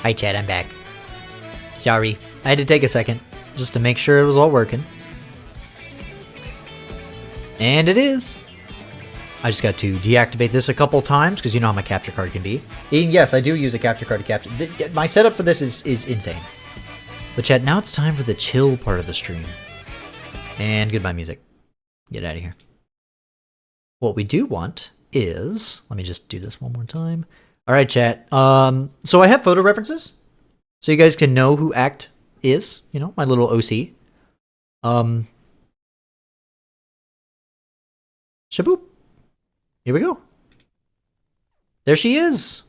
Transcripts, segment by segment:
Hi, Chad, I'm back. Sorry, I had to take a second just to make sure it was all working. And it is. I just got to deactivate this a couple times because you know how my capture card can be. And yes, I do use a capture card to capture. My setup for this is insane. But Chad, now it's time for the chill part of the stream. And goodbye, music. Get out of here. What we do want is, let me just do this one more time. All right, chat. So I have photo references, so you guys can know who Act is. You know, my little OC. Shaboop. Here we go. There she is.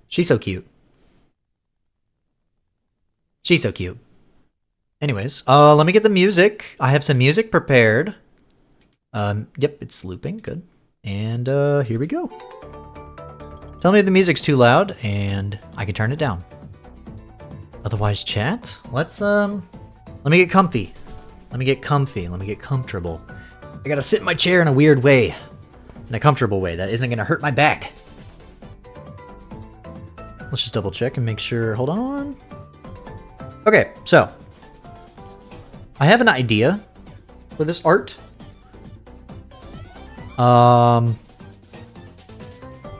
She's so cute. She's so cute. Anyways, let me get the music. I have some music prepared. Yep, it's looping. Good. And here we go. Tell me if the music's too loud, and I can turn it down. Otherwise, chat, let me get comfy. Let me get comfy. Let me get comfortable. I gotta sit in my chair in a weird way. In a comfortable way that isn't gonna hurt my back. Let's just double check and make sure. Hold on. Okay, so I have an idea for this art.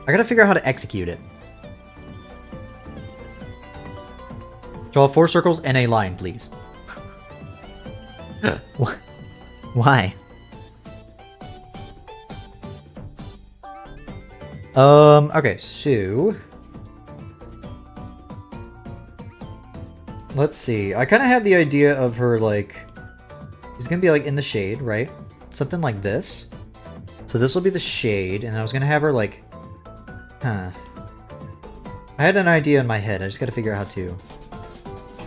I gotta figure out how to execute it. Draw 4 circles and a line, please. Why? Okay, so let's see. I kind of had the idea of her, like, she's gonna be, like, in the shade, right? Something like this. So this will be the shade, and I was gonna have her, like, I had an idea in my head. I just gotta figure out how to.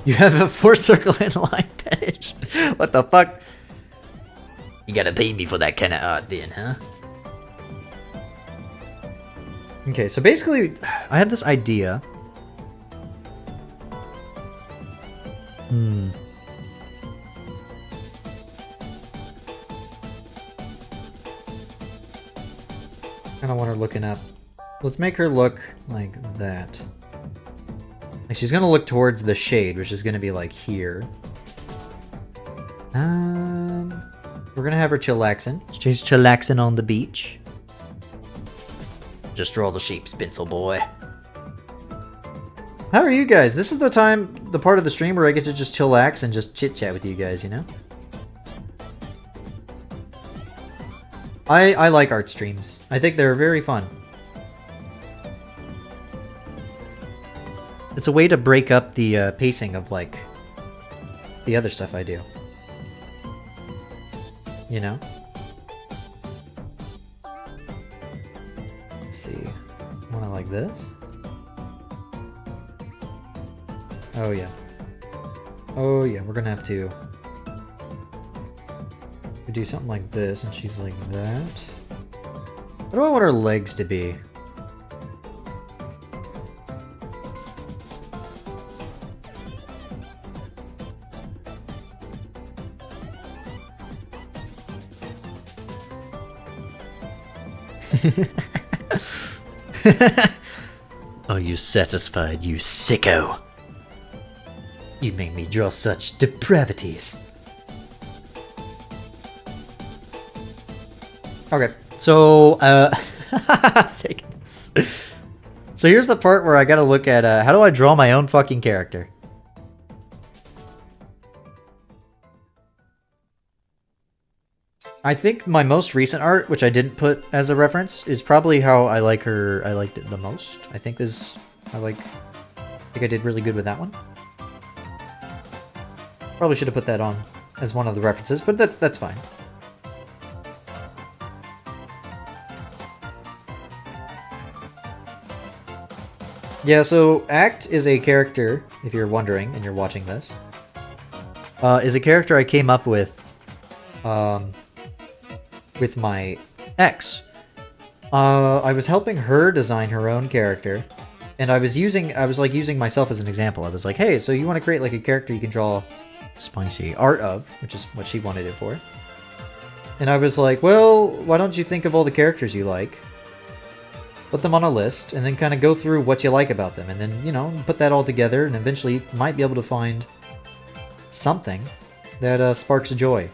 You have a 4 circle and line fetish. What the fuck? You gotta pay me for that kind of art then, huh? Okay, so basically, I had this idea. I don't want her looking up. Let's make her look like that. Like she's gonna look towards the shade, which is gonna be like here. We're gonna have her chillaxing. She's chillaxing on the beach. Just draw the sheep's pencil, boy. How are you guys? This is the part of the stream where I get to just chillax and just chit chat with you guys, you know? I like art streams. I think they're very fun. It's a way to break up the pacing of, like, the other stuff I do. You know? Let's see. Want to like this? Oh, yeah. Oh, yeah, we're gonna have to do something like this, and she's like that. What do I want her legs to be? Are you satisfied, you sicko? You make me draw such depravities. Okay, so, sickness. So here's the part where I gotta look at, how do I draw my own fucking character? I think my most recent art, which I didn't put as a reference, is probably how I like her. I liked it the most. I think I think I did really good with that one. Probably should have put that on as one of the references, but that's fine. Yeah, so Act is a character, if you're wondering and you're watching this, is a character I came up with my ex. I was helping her design her own character, and I was using myself as an example. I was like, hey, so you want to create like a character you can draw spicy art of, which is what she wanted it for. And I was like, well, why don't you think of all the characters you like? put them on a list, and then kind of go through what you like about them, and then, you know, put that all together, and eventually you might be able to find something that sparks joy.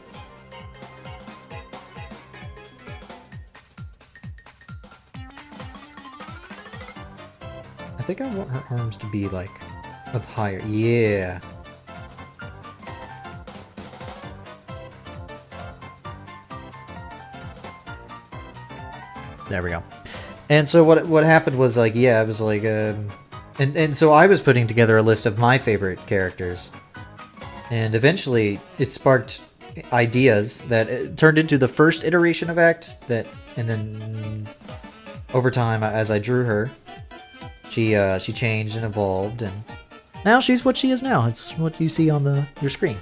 I think I want her arms to be, like, up higher. Yeah. There we go. And so what happened was, like, yeah, it was like, and so I was putting together a list of my favorite characters. And eventually it sparked ideas that turned into the first iteration of Act, and then over time, as I drew her, she changed and evolved, and now she's what she is now. It's what you see on your screen.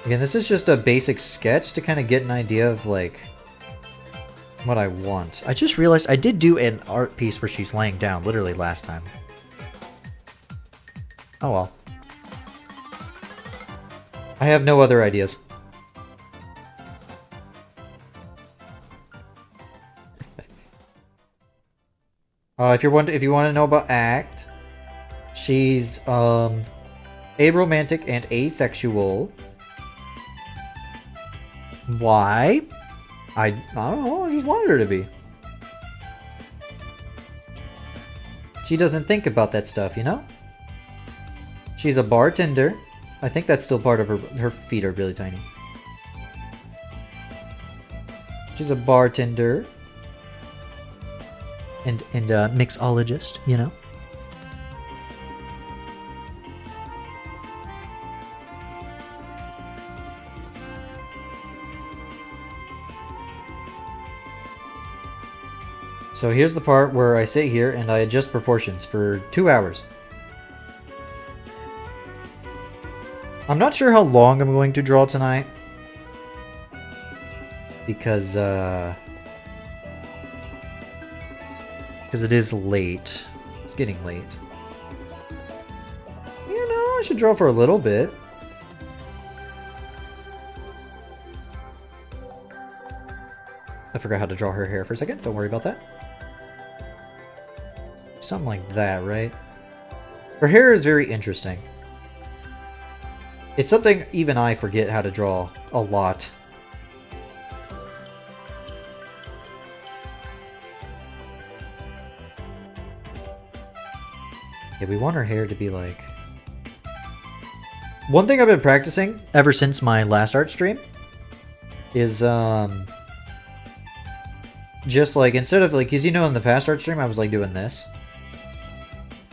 Again, this is just a basic sketch to kind of get an idea of, like, what I want. I just realized I did do an art piece where she's laying down, literally last time. Oh well. I have no other ideas. If you want to know about Act, she's aromantic and asexual. Why? I don't know, I just wanted her to be. She doesn't think about that stuff, you know? She's a bartender. I think that's still part of her feet are really tiny. She's a bartender. And a mixologist, you know? So here's the part where I sit here and I adjust proportions for 2 hours. I'm not sure how long I'm going to draw tonight. Because it is late. It's getting late. You know, I should draw for a little bit. I forgot how to draw her hair for a second. Don't worry about that. Something like that, right? Her hair is very interesting. It's something even I forget how to draw a lot. Yeah, we want her hair to be like... One thing I've been practicing ever since my last art stream is, just like, instead of like, because you know in the past art stream I was like doing this.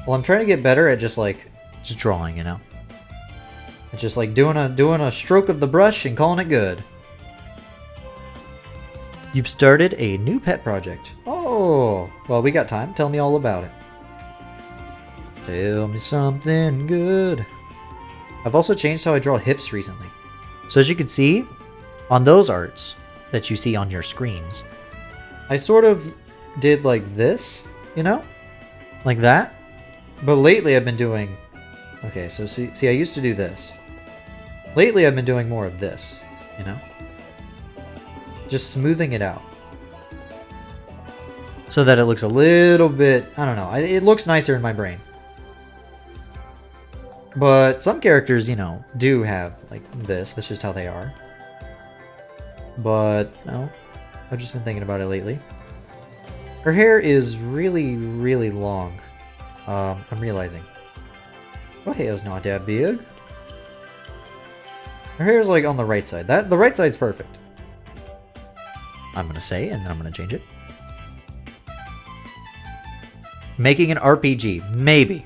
Well, I'm trying to get better at just drawing, you know? It's just like doing a stroke of the brush and calling it good. You've started a new pet project. Oh, well, we got time. Tell me all about it. Tell me something good. I've also changed how I draw hips recently. So as you can see, on those arts that you see on your screens, I sort of did like this, you know? Like that. But lately I've been doing... Okay, so see, I used to do this. Lately I've been doing more of this, you know? Just smoothing it out. So that it looks a little bit... I don't know. It looks nicer in my brain. But some characters, you know, do have, like, this. That's just how they are. But, no. I've just been thinking about it lately. Her hair is really, really long. I'm realizing. Her hair's not that big. Her hair's, like, on the right side. The right side's perfect. I'm gonna say, and then I'm gonna change it. Making an RPG. Maybe.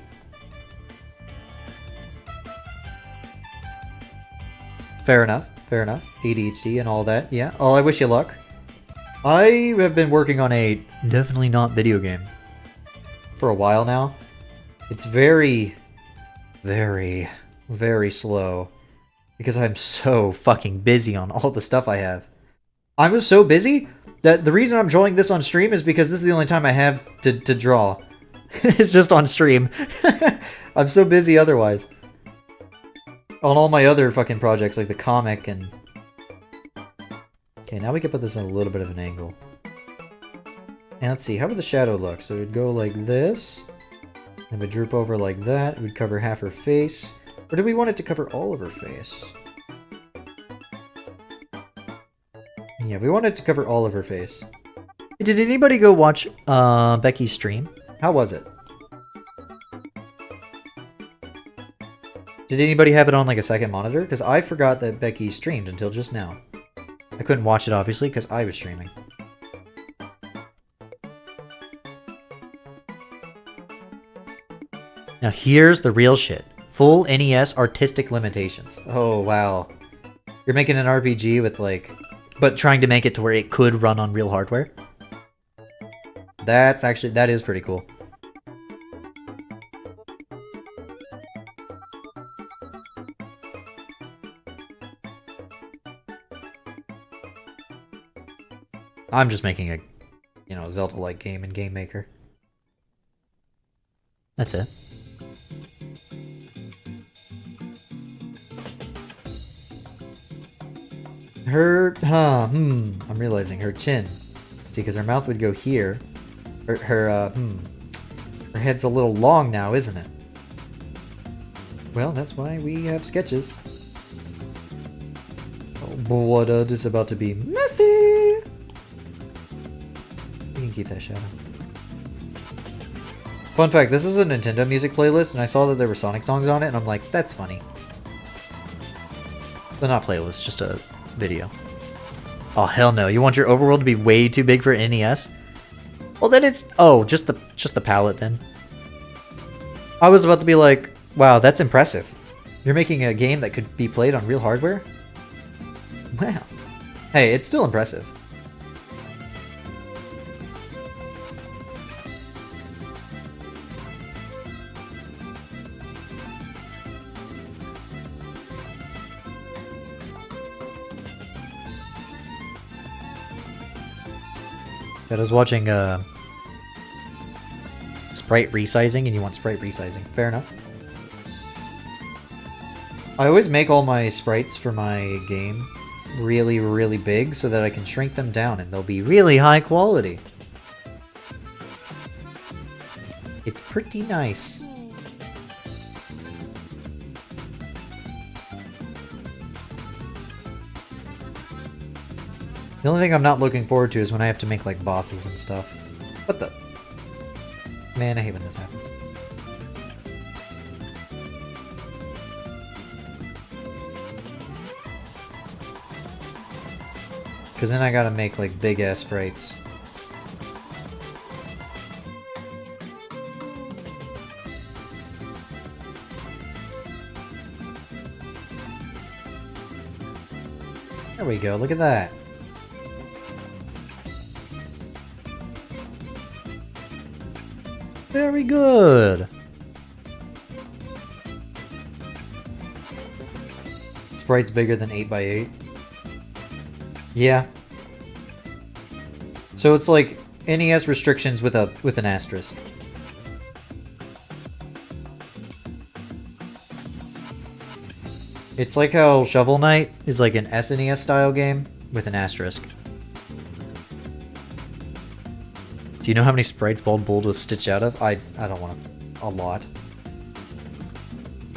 Fair enough. Fair enough. ADHD and all that. Yeah. Oh, I wish you luck. I have been working on a definitely not video game for a while now. It's very, very, very slow because I'm so fucking busy on all the stuff I have. I was so busy that the reason I'm drawing this on stream is because this is the only time I have to draw. It's just on stream. I'm so busy otherwise. On all my other fucking projects, like the comic and... Okay, now we can put this in a little bit of an angle. And let's see, how would the shadow look? So it would go like this. It would droop over like that. It would cover half her face. Or do we want it to cover all of her face? Yeah, we want it to cover all of her face. Did anybody go watch Becky's stream? How was it? Did anybody have it on like a second monitor? Because I forgot that Becky streamed until just now. I couldn't watch it obviously because I was streaming. Now here's the real shit. Full NES artistic limitations. Oh wow. You're making an RPG with like... But trying to make it to where it could run on real hardware? That's actually... That is pretty cool. I'm just making a, you know, Zelda-like game in Game Maker. That's it. I'm realizing her chin. See, because her mouth would go here. Her head's a little long now, isn't it? Well, that's why we have sketches. Oh, blood is about to be messy! We can keep that shadow. Fun fact, this is a Nintendo music playlist, and I saw that there were Sonic songs on it, and I'm like, that's funny. But not playlist, just a video. Oh, hell no. You want your overworld to be way too big for NES? Well, then it's... Oh, just the palette, then. I was about to be like, wow, that's impressive. You're making a game that could be played on real hardware? Wow. Hey, it's still impressive. I was watching sprite resizing, and you want sprite resizing. Fair enough. I always make all my sprites for my game really, really big so that I can shrink them down and they'll be really high quality. It's pretty nice. The only thing I'm not looking forward to is when I have to make like bosses and stuff. What the? Man, I hate when this happens. Because then I gotta make like big ass sprites. There we go, look at that. Very good. Sprite's bigger than 8x8. Yeah. So it's like NES restrictions with an asterisk. It's like how Shovel Knight is like an SNES style game with an asterisk. Do you know how many sprites Bald Bull was stitched out of? I don't want a lot.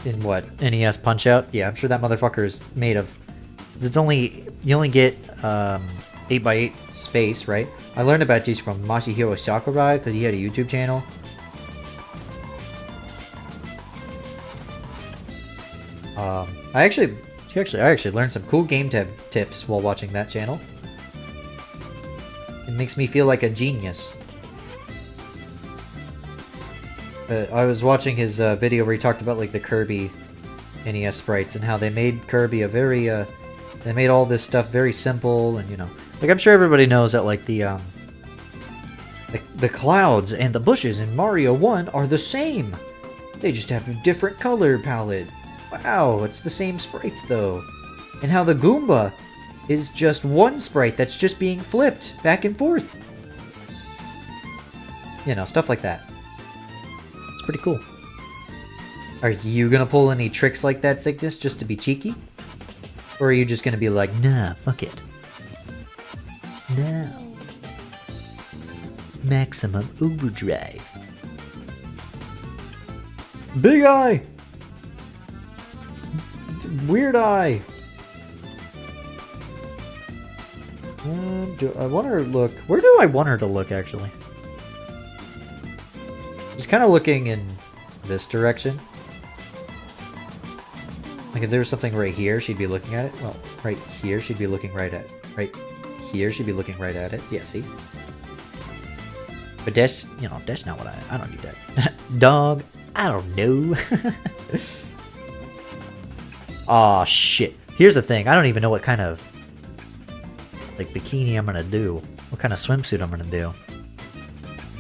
In what? NES Punch-Out? Yeah, I'm sure that motherfucker is made of... It's only... You only get 8x8 space, right? I learned about these from Masahiro Sakurai because he had a YouTube channel. I actually learned some cool game tips while watching that channel. It makes me feel like a genius. I was watching his video where he talked about like the Kirby NES sprites and how they made Kirby a very they made all this stuff very simple, and you know, like I'm sure everybody knows that like the clouds and the bushes in Mario 1 are the same. They just have a different color palette. Wow, it's the same sprites though. And how the Goomba is just one sprite that's just being flipped back and forth. You know, stuff like that. It's pretty cool. Are you gonna pull any tricks like that, Cygnus, just to be cheeky? Or are you just gonna be like, nah, fuck it. No. Maximum overdrive. Big eye! Weird eye! I want her to look... Where do I want her to look, actually? She's kind of looking in this direction. Like, if there was something right here, she'd be looking at it. Well, right here, she'd be looking right at it. Right here, she'd be looking right at it. Yeah, see? But that's, you know, that's not what I don't need that. Dog, I don't know. Aw, shit. Here's the thing. I don't even know what kind of, like, bikini I'm gonna do. What kind of swimsuit I'm gonna do.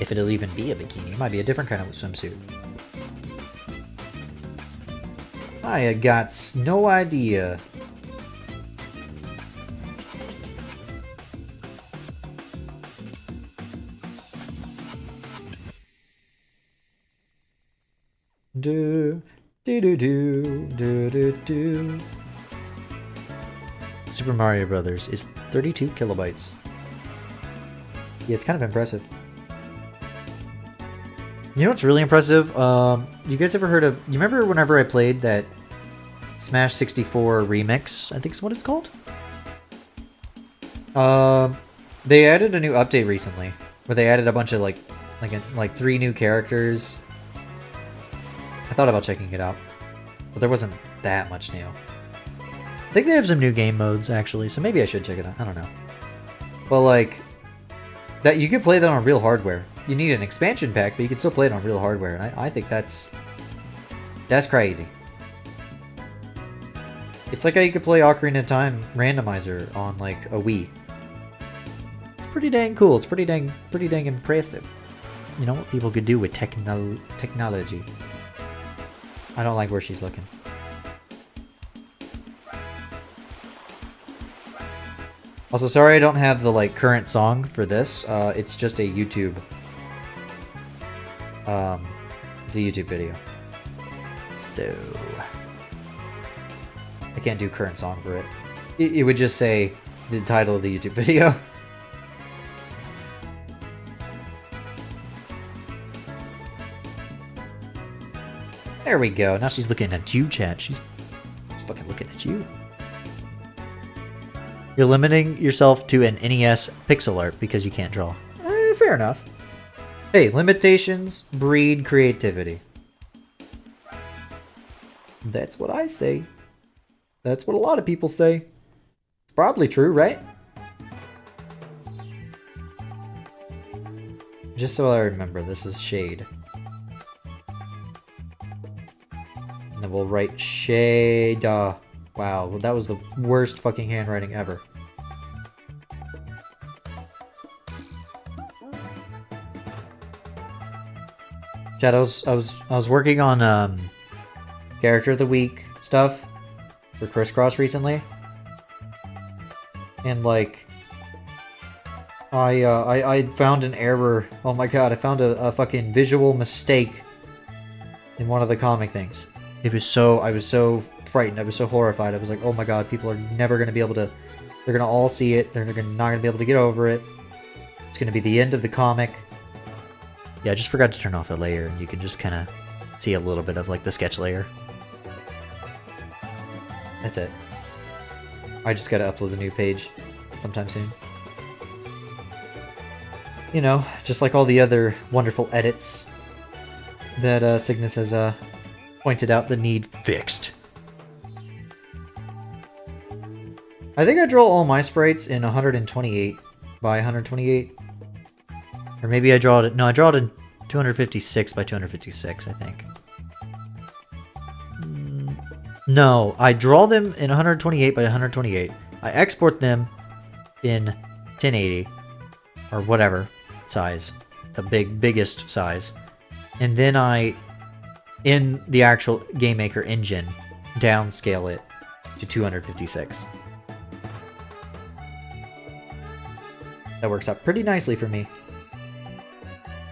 If it'll even be a bikini. It might be a different kind of swimsuit. I got no idea. Do do do do do do do. Super Mario Brothers is 32 kilobytes. Yeah, it's kind of impressive. You know what's really impressive? You guys ever heard of... You remember whenever I played that Smash 64 remix? I think is what it's called? They added a new update recently, where they added a bunch of like 3 new characters. I thought about checking it out, but there wasn't that much new. I think they have some new game modes actually, so maybe I should check it out. I don't know. But like, that you could play that on real hardware. You need an expansion pack, but you can still play it on real hardware, and I think that's crazy. It's like how you could play Ocarina of Time Randomizer on like a Wii. It's pretty dang cool. It's pretty dang impressive. You know what people could do with technology. I don't like where she's looking. Also, sorry I don't have the like current song for this. It's just a YouTube. It's a YouTube video. So I can't do current song for it. It would just say the title of the YouTube video. There we go. Now she's looking at you, chat. She's fucking looking at you. You're limiting yourself to an NES pixel art because you can't draw. Fair enough. Hey, limitations breed creativity. That's what I say. That's what a lot of people say. It's probably true, right? Just so I remember, this is shade. And then we'll write shade. Wow, that was the worst fucking handwriting ever. Chat, I was working on character of the week stuff for Crisscross recently, and like I found an error. Oh my god, I found a fucking visual mistake in one of the comic things. I was so frightened. I was so horrified. I was like, oh my god, people are never gonna be able to. They're gonna all see it. They're not gonna be able to get over it. It's gonna be the end of the comic. Yeah, I just forgot to turn off a layer, and you can just kind of see a little bit of like the sketch layer. That's it. I just gotta upload the new page sometime soon. You know, just like all the other wonderful edits that Cygnus has pointed out the need fixed. I think I draw all my sprites in 128 by 128. Or maybe I draw it... No, I draw it in 256 by 256, I think. No, I draw them in 128 by 128. I export them in 1080. Or whatever size. The biggest size. And then I, in the actual GameMaker engine, downscale it to 256. That works out pretty nicely for me.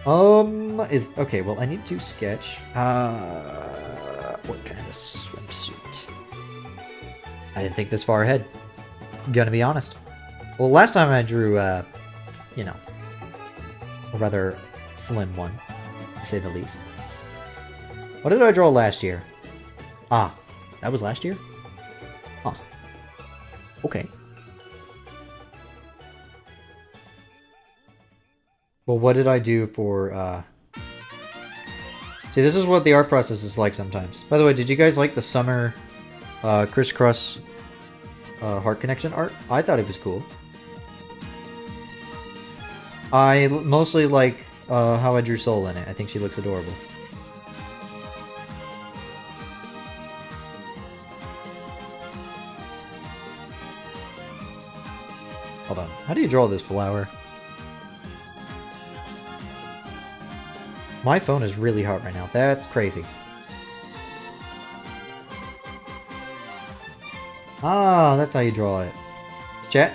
Okay, well, I need to sketch. What kind of swimsuit? I didn't think this far ahead. Gonna be honest. Well, last time I drew, you know, a rather slim one, to say the least. What did I draw last year? Ah, that was last year? Huh. Okay. Well, what did I do for, See, this is what the art process is like sometimes. By the way, did you guys like the summer, crisscross, heart connection art? I thought it was cool. I mostly like, how I drew Soul in it. I think she looks adorable. Hold on. How do you draw this flower? My phone is really hot right now. That's crazy. Ah, that's how you draw it. Chat.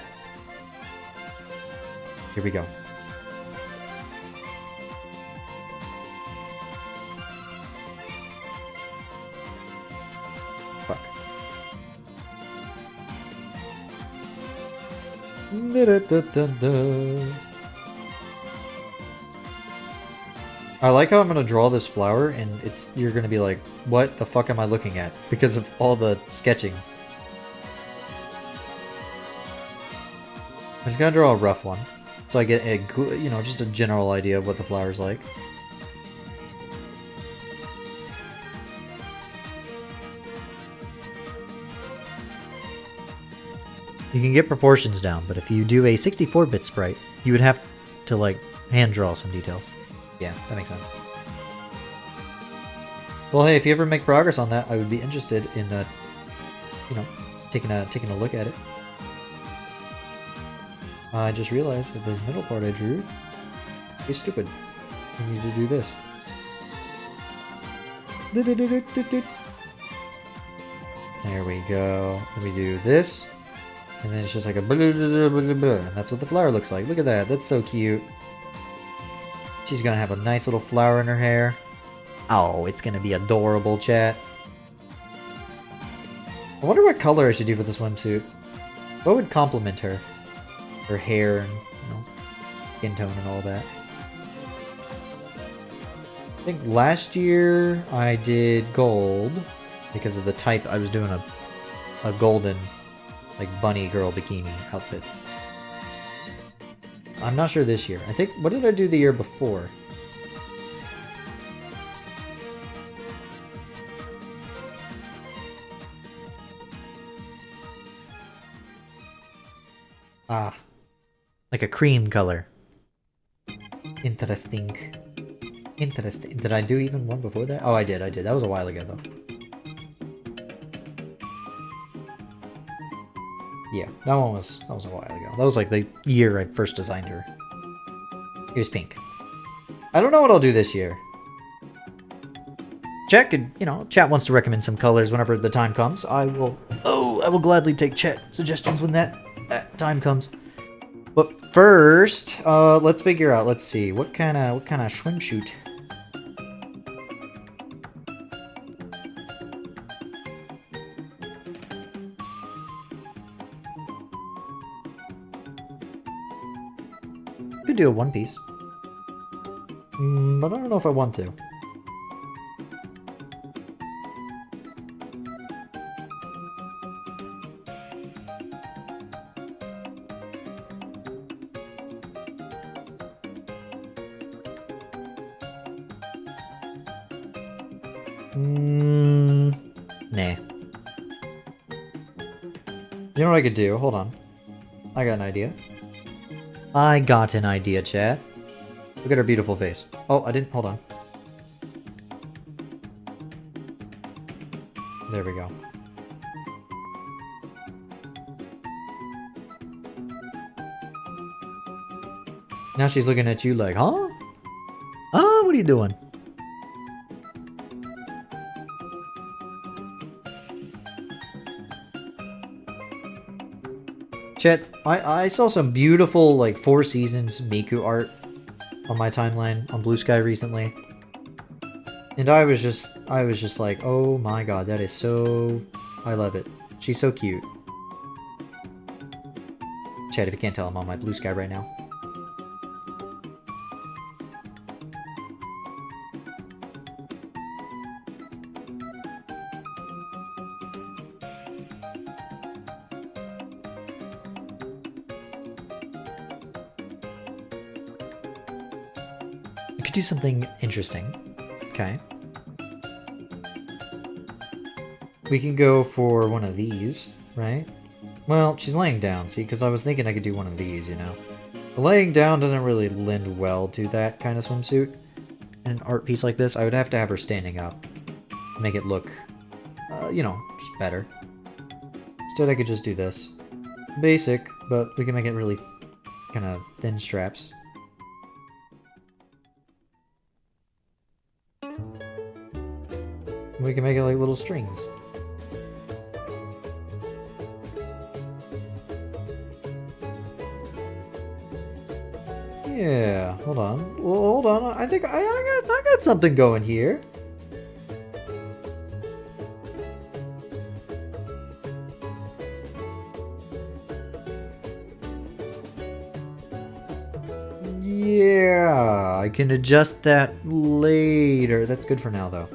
Here we go. Fuck. I like how I'm gonna draw this flower and you're gonna be like, what the fuck am I looking at? Because of all the sketching. I'm just gonna draw a rough one, so I get a, you know, just a general idea of what the flower's like. You can get proportions down, but if you do a 64-bit sprite, you would have to, like, hand draw some details. Yeah, that makes sense. Well, hey, if you ever make progress on that, I would be interested in, you know, taking a look at it. I just realized that this middle part I drew is stupid. I need to do this. There we go. Let me do this. And then it's just like a blah, blah, blah, blah, blah, and that's what the flower looks like. Look at that. That's so cute. She's gonna have a nice little flower in her hair. Oh, it's gonna be adorable, chat. I wonder what color I should do for the swimsuit. What would complement her? Her hair and, you know, skin tone and all that. I think last year I did gold because of the type. I was doing a golden, like, bunny girl bikini outfit. I'm not sure this year. I think, what did I do the year before? Ah, like a cream color. Interesting. Interesting. Did I do even one before that? Oh, I did. That was a while ago, though. Yeah, that was a while ago. That was like the year I first designed her. Here's pink. I don't know what I'll do this year. Chat could, you know, chat wants to recommend some colors whenever the time comes. I will gladly take chat suggestions when that time comes. But first, let's figure out. Let's see what kind of swimsuit. Could do a one piece, but I don't know if I want to. Nah. You know what I could do? Hold on. I got an idea. I got an idea, chat. Look at her beautiful face. Oh, I didn't. Hold on. There we go. Now she's looking at you like, huh? Huh? What are you doing? Chat, I saw some beautiful, like, Four Seasons Miku art on my timeline on Blue Sky recently. And I was just like, oh my god, that is so... I love it. She's so cute. Chat, if you can't tell, I'm on my blue sky right now. I could do something interesting. Okay. We can go for one of these, right? Well, she's laying down, see, because I was thinking I could do one of these, you know? But laying down doesn't really lend well to that kind of swimsuit. And an art piece like this, I would have to have her standing up. Make it look, you know, just better. Instead, I could just do this. Basic, but we can make it really kind of thin straps. We can make it like little strings. Yeah, hold on. Well, hold on. I think I got something going here. Yeah, I can adjust that later. That's good for now, though.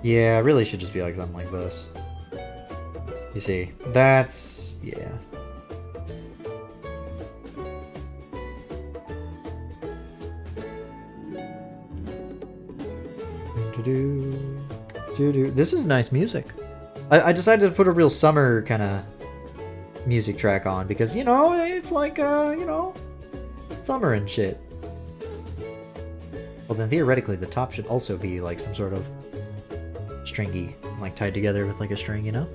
Yeah, I really should just be like something like this. You see, that's... yeah. This is nice music. I decided to put a real summer kind of music track on because, you know, it's like, you know, summer and shit. Well, then theoretically the top should also be like some sort of stringy, like tied together with like a string, you know?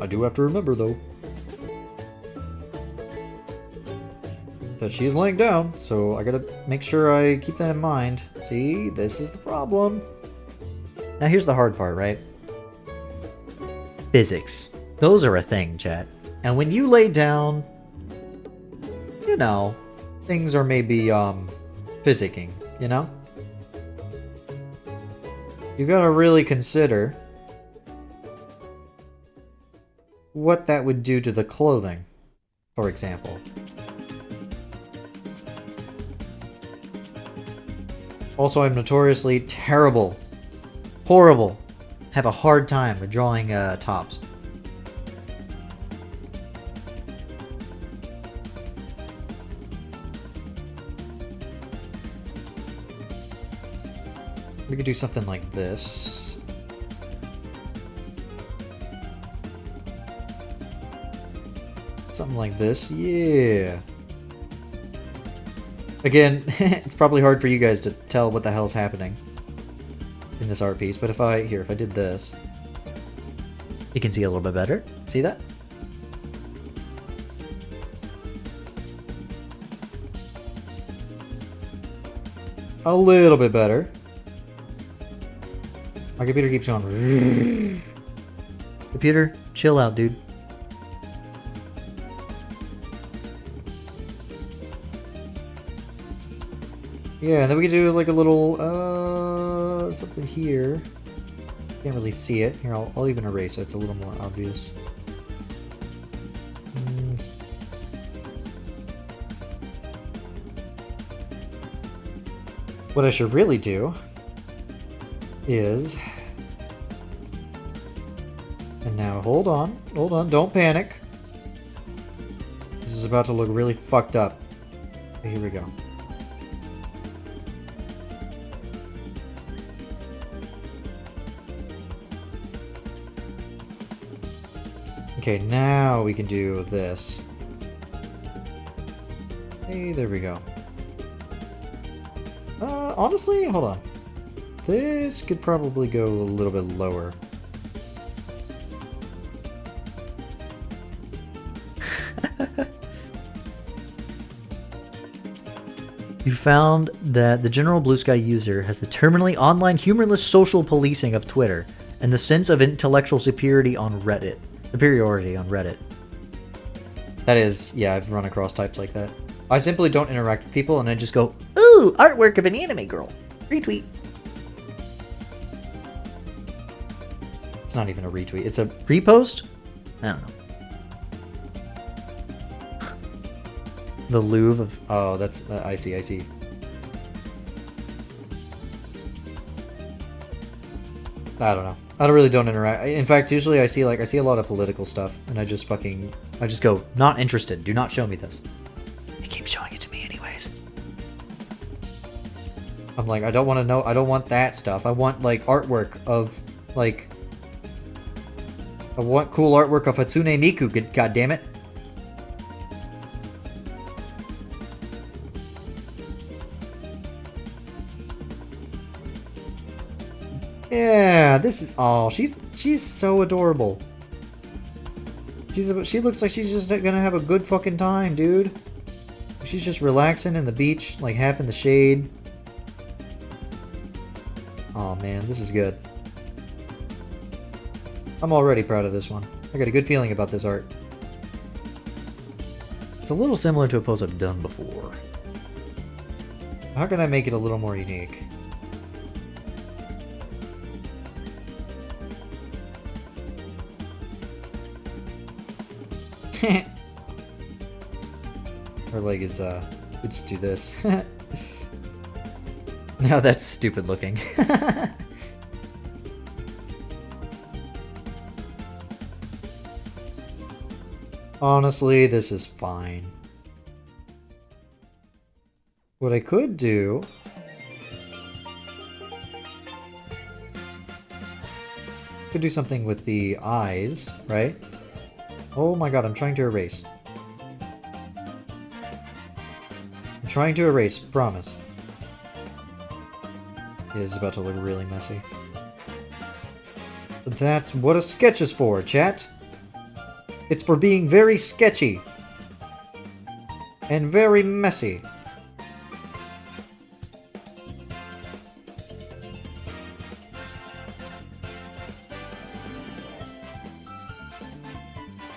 I do have to remember, though, that she's laying down, so I gotta make sure I keep that in mind. See, this is the problem. Now here's the hard part, right? Physics. Those are a thing, chat. And when you lay down, you know, things are maybe, physicking, you know? You gotta really consider what that would do to the clothing, for example. Also, I'm notoriously terrible, horrible, have a hard time with drawing tops. We could do something like this. Something like this, yeah. Again, it's probably hard for you guys to tell what the hell's happening in this art piece, but if I did this, you can see a little bit better. See that? A little bit better. My computer keeps going. Computer, chill out, dude. Yeah, and then we can do like a little, something here. Can't really see it. Here, I'll even erase it. It's a little more obvious. What I should really do is... And now, hold on, don't panic. This is about to look really fucked up. Here we go. Okay, now we can do this. Hey, there we go. Honestly, hold on. This could probably go a little bit lower. You found that the general Blue Sky user has the terminally online humorless social policing of Twitter and the sense of intellectual superiority on Reddit. That is, yeah, I've run across types like that. I simply don't interact with people and I just go, ooh, artwork of an anime girl. Retweet. It's not even a retweet. It's a repost? I don't know. The Louvre of... Oh, that's... I see, I see. I don't know. I really don't interact. In fact, usually I see a lot of political stuff, and I just go, not interested. Do not show me this. It keeps showing it to me anyways. I'm like, I don't want to know. I don't want that stuff. I want, like, artwork of, like... I want cool artwork of Hatsune Miku, god damn it. Yeah, this is... Oh, she's so adorable. She looks like she's just gonna have a good fucking time, dude. She's just relaxing in the beach, like half in the shade. Oh man, this is good. I'm already proud of this one. I got a good feeling about this art. It's a little similar to a pose I've done before. How can I make it a little more unique? Her leg is, we just do this. Now that's stupid looking. Honestly, this is fine. What I could do... could do something with the eyes, right? Oh my god, I'm trying to erase. I'm trying to erase, promise. It is about to look really messy. But that's what a sketch is for, chat. It's for being very sketchy. And very messy.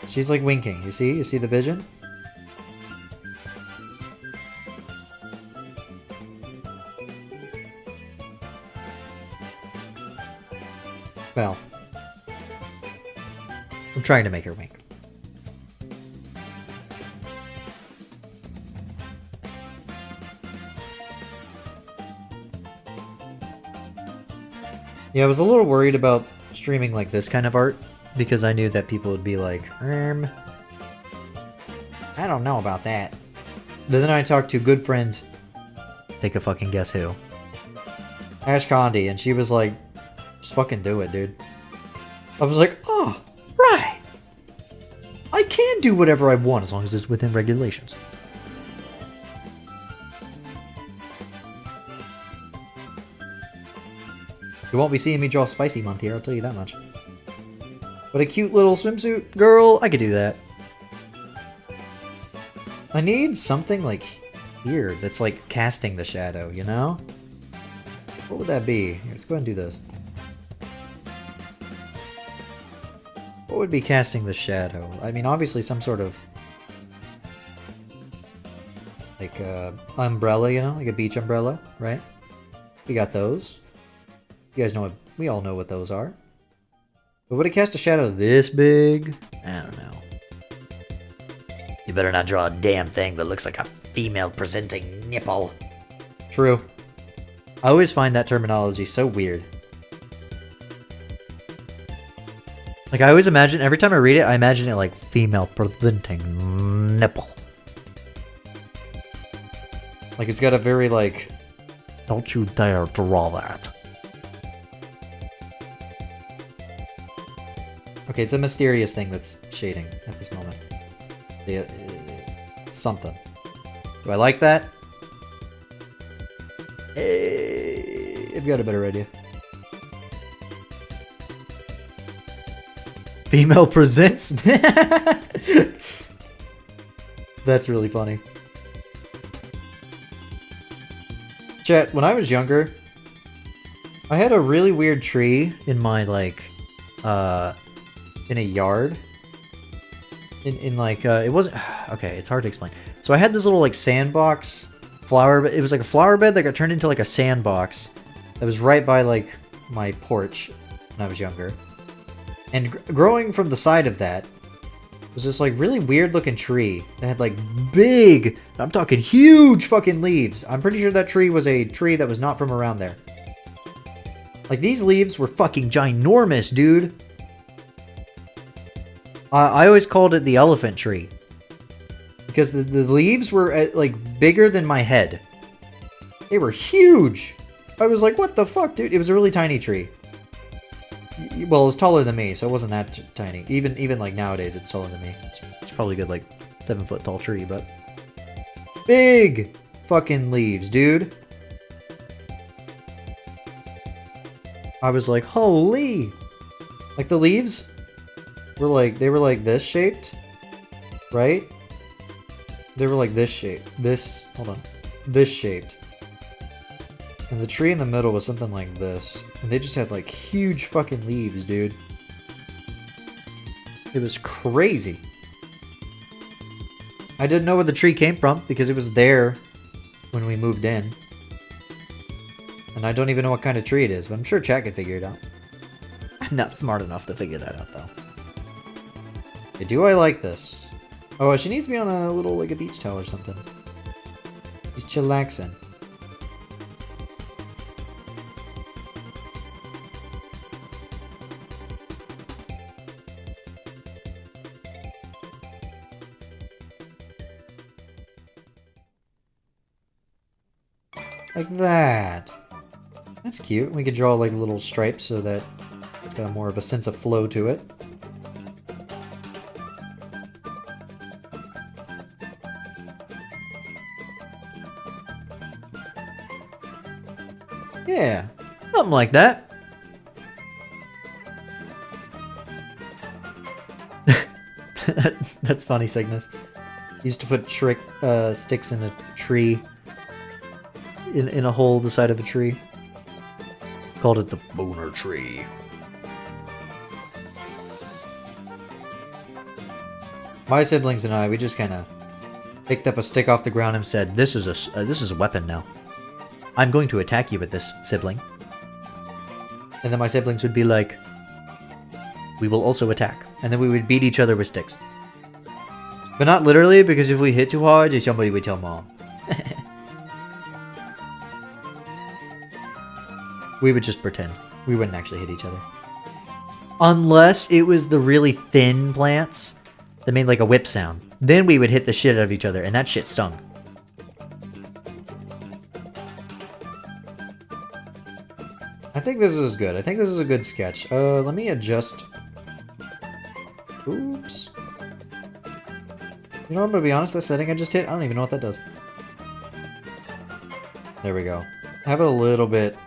She's like winking, you see? You see the vision? Well. I'm trying to make her wink. Yeah, I was a little worried about streaming like this kind of art. Because I knew that people would be like, I don't know about that. But then I talked to a good friend, take a fucking guess who, Ash Condi, and she was like, just fucking do it, dude. I was like, oh, right. I can do whatever I want as long as it's within regulations. You won't be seeing me draw Spicy Month here, I'll tell you that much. But a cute little swimsuit girl, I could do that. I need something like here that's like casting the shadow, you know? What would that be? Here, let's go ahead and do this. What would be casting the shadow? I mean, obviously some sort of like umbrella, you know? Like a beach umbrella, right? We got those. You guys know what, we all know what those are. But would it cast a shadow this big? I don't know. You better not draw a damn thing that looks like a female presenting nipple. True. I always find that terminology so weird. Like, I always imagine, every time I read it, I imagine it like female presenting nipple. Like, it's got a very, like, don't you dare draw that. Okay, it's a mysterious thing that's shading at this moment. Something. Do I like that? I've got a better idea. Female presents? That's really funny. Chat, when I was younger, I had a really weird tree in my, like, in a yard. in like it wasn't okay. It's hard to explain. So I had this little like sandbox flower. It was like a flower bed that got turned into like a sandbox that was right by like my porch when I was younger. And growing from the side of that was this like really weird looking tree that had like big, I'm talking huge fucking leaves. I'm pretty sure that tree was a tree that was not from around there. Like these leaves were fucking ginormous, dude. I always called it the elephant tree. Because the leaves were like bigger than my head. They were huge. I was like, what the fuck, dude? It was a really tiny tree. Well, it was taller than me, so it wasn't that tiny. Even like nowadays, it's taller than me. It's probably a good like 7-foot tall tree, but big fucking leaves, dude. I was like, holy! Like the leaves were like they were like this shaped, right? They were like this shape. This shaped. And the tree in the middle was something like this. And they just had like huge fucking leaves, dude. It was crazy. I didn't know where the tree came from because it was there when we moved in. And I don't even know what kind of tree it is, but I'm sure chat could figure it out. I'm not smart enough to figure that out, though. Okay, do I like this? Oh, she needs to be on a little, like a beach towel or something. She's chillaxing. Like that. That's cute. We could draw like little stripes so that it's got more of a sense of flow to it. Yeah, something like that. That's funny, Cygnus. Used to put sticks in a tree. In a hole the side of a tree. Called it the boner tree. My siblings and I, we just kind of picked up a stick off the ground and said, "This is a weapon now. I'm going to attack you with this, sibling." And then my siblings would be like, "We will also attack," and then we would beat each other with sticks. But not literally, because if we hit too hard, somebody would tell mom. We would just pretend. We wouldn't actually hit each other. Unless it was the really thin plants that made like a whip sound. Then we would hit the shit out of each other, and that shit stung. I think this is good. I think this is a good sketch. Let me adjust. Oops. You know, I'm gonna be honest, that setting I just hit, I don't even know what that does. There we go. Have it a little bit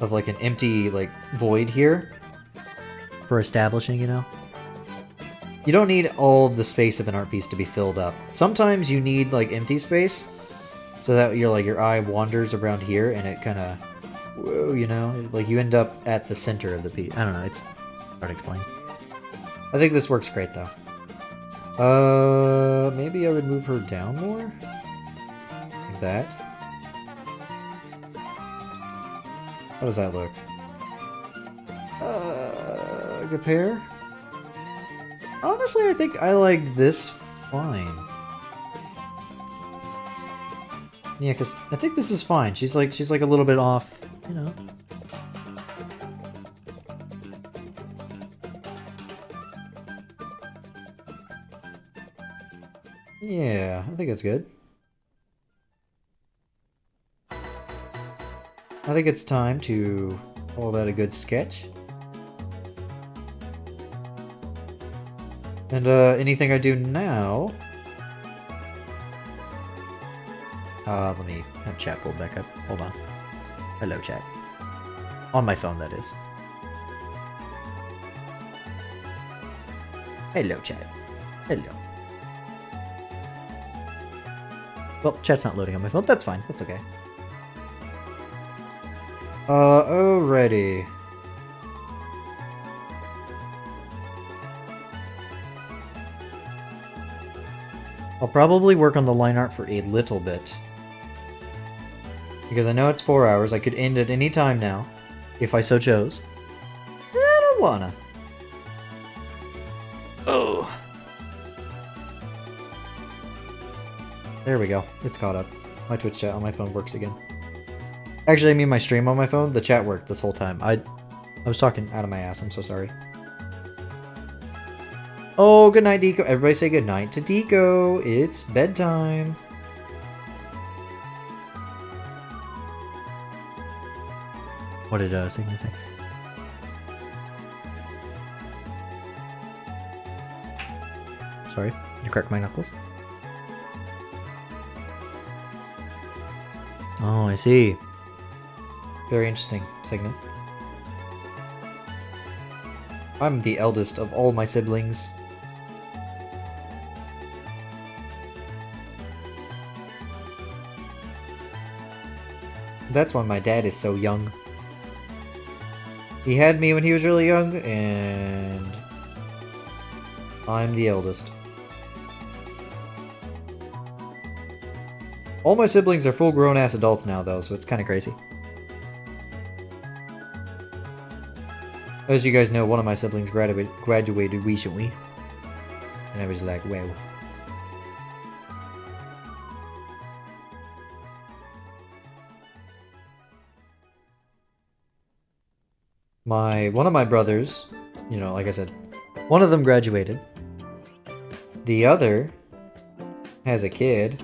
of like an empty like void here for establishing, you know? You don't need all of the space of an art piece to be filled up. Sometimes you need like empty space so that your eye wanders around here and it kind of, whoa, you know, like you end up at the center of the piece. I don't know, it's hard to explain. I think this works great though. Maybe I would move her down more? Like that. How does that look? Good pair? Honestly, I think I like this fine. Yeah, because I think this is fine. She's like a little bit off, you know. Yeah, I think that's good. I think it's time to call that a good sketch. And anything I do now... let me have chat pulled back up. Hold on. Hello, chat. On my phone, that is. Hello, chat. Hello. Well, chat's not loading on my phone. That's fine. That's okay. Alrighty. I'll probably work on the line art for a little bit. Because I know it's 4 hours. I could end at any time now, if I so chose. I don't wanna. Oh. There we go. It's caught up. My Twitch chat on my phone works again. Actually, I mean my stream on my phone. The chat worked this whole time. I was talking out of my ass. I'm so sorry. Oh, good night, Deco. Everybody say good night to Deco. It's bedtime. What did Sigma say? Sorry, you cracked my knuckles. Oh, I see. Very interesting, Sigma. I'm the eldest of all my siblings. That's why my dad is so young. He had me when he was really young, and I'm the eldest. All my siblings are full-grown ass adults now, though, so it's kind of crazy. As you guys know, one of my siblings graduated recently, and I was like, wow. One of my brothers, you know, like I said, one of them graduated. The other has a kid.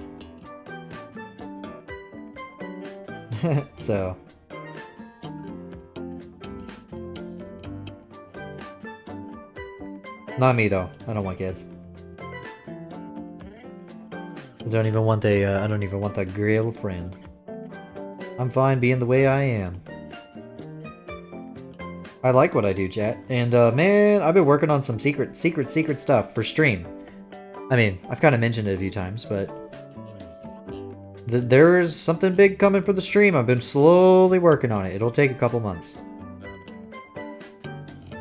So. Not me though. I don't want kids. I don't even want a girlfriend. I'm fine being the way I am. I like what I do, chat. And, man, I've been working on some secret stuff for stream. I mean, I've kind of mentioned it a few times, but... there's something big coming for the stream. I've been slowly working on it. It'll take a couple months.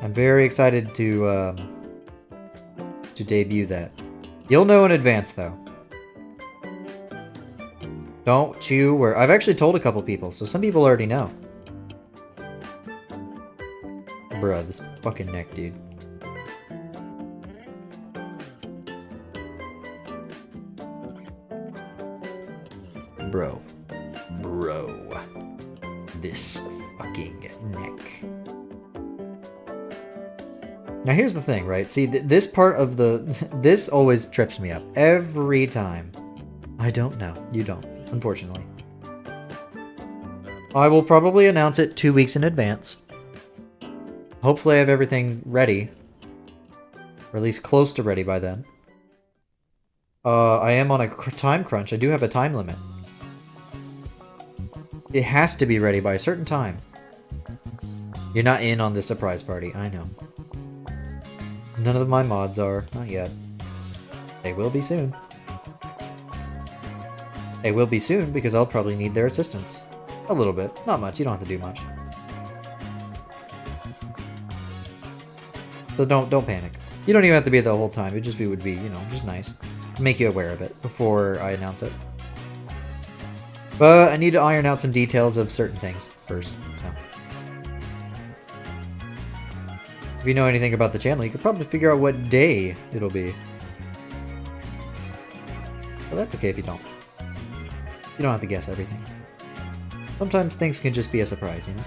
I'm very excited to debut that. You'll know in advance, though. Don't you worry. I've actually told a couple people, so some people already know. Bruh, this fucking neck, dude. Bro. This fucking neck. Now here's the thing, right? See, this part of the... this always trips me up. Every time. I don't know. You don't, unfortunately. I will probably announce it 2 weeks in advance. Hopefully I have everything ready. Or at least close to ready by then. I am on a time crunch. I do have a time limit. It has to be ready by a certain time. You're not in on the surprise party, I know. None of my mods are. Not yet. They will be soon. They will be soon because I'll probably need their assistance. A little bit. Not much. You don't have to do much. So don't panic. You don't even have to be there the whole time. It just would be, you know, just nice. Make you aware of it before I announce it. But I need to iron out some details of certain things first. So. If you know anything about the channel, you could probably figure out what day it'll be. But that's okay if you don't. You don't have to guess everything. Sometimes things can just be a surprise, you know?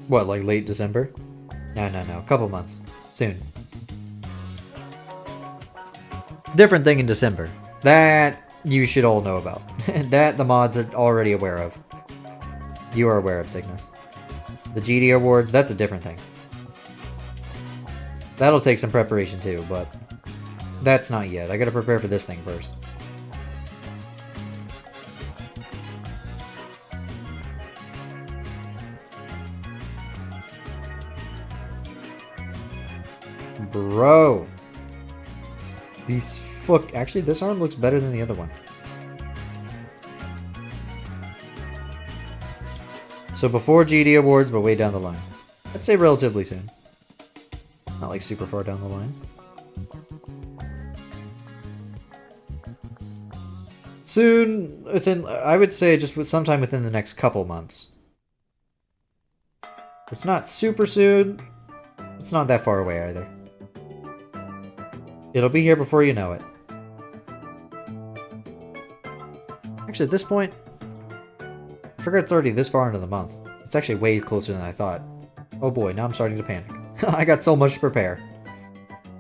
What, like late December? No. A couple months. Soon. Different thing in December. That you should all know about. That the mods are already aware of. You are aware of, Cygnus. The GD Awards, that's a different thing. That'll take some preparation too, but that's not yet. I gotta prepare for this thing first. Bro. These fuck... Actually, this arm looks better than the other one. So before GD Awards, but way down the line. I'd say relatively soon. Not like super far down the line. Soon, within, I would say just sometime within the next couple months. It's not super soon. It's not that far away either. It'll be here before you know it. Actually, at this point, I forgot it's already this far into the month. It's actually way closer than I thought. Oh boy, now I'm starting to panic. I got so much to prepare.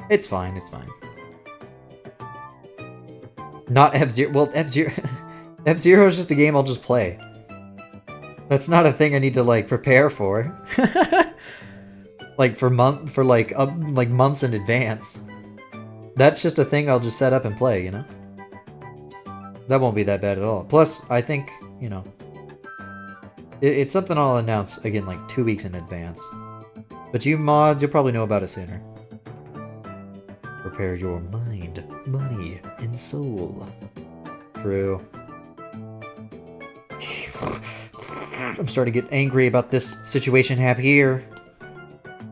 It's fine, it's fine. Not F-Zero. Well, F-Zero... F-Zero is just a game I'll just play. That's not a thing I need to, like, prepare for. Like, for months in advance. That's just a thing I'll just set up and play, you know? That won't be that bad at all. Plus, I think, you know... It's something I'll announce, again, like 2 weeks in advance. But you mods, you'll probably know about it sooner. Prepare your mind, money, and soul. True. I'm starting to get angry about this situation I have here.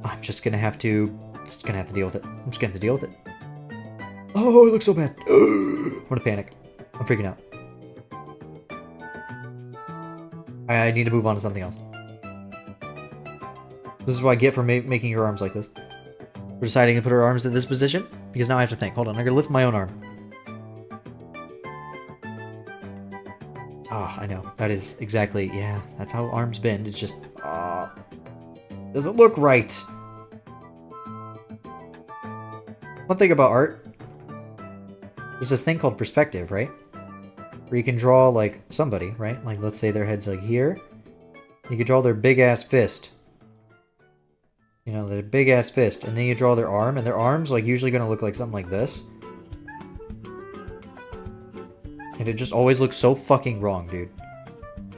I'm just gonna have to deal with it. I'm just gonna have to deal with it. Oh, it looks so bad. I'm gonna panic. I'm freaking out. I need to move on to something else. This is what I get for making your arms like this. For deciding to put her arms in this position, because now I have to think. Hold on, I'm gonna lift my own arm. Ah, I know. That is exactly, yeah, that's how arms bend. It's just, doesn't look right. One thing about art, there's this thing called perspective, right? Where you can draw, like, somebody, right? Like, let's say their head's, like, here. You can draw their big-ass fist. You know, their big-ass fist. And then you draw their arm, and their arm's, like, usually gonna look like something like this. And it just always looks so fucking wrong, dude.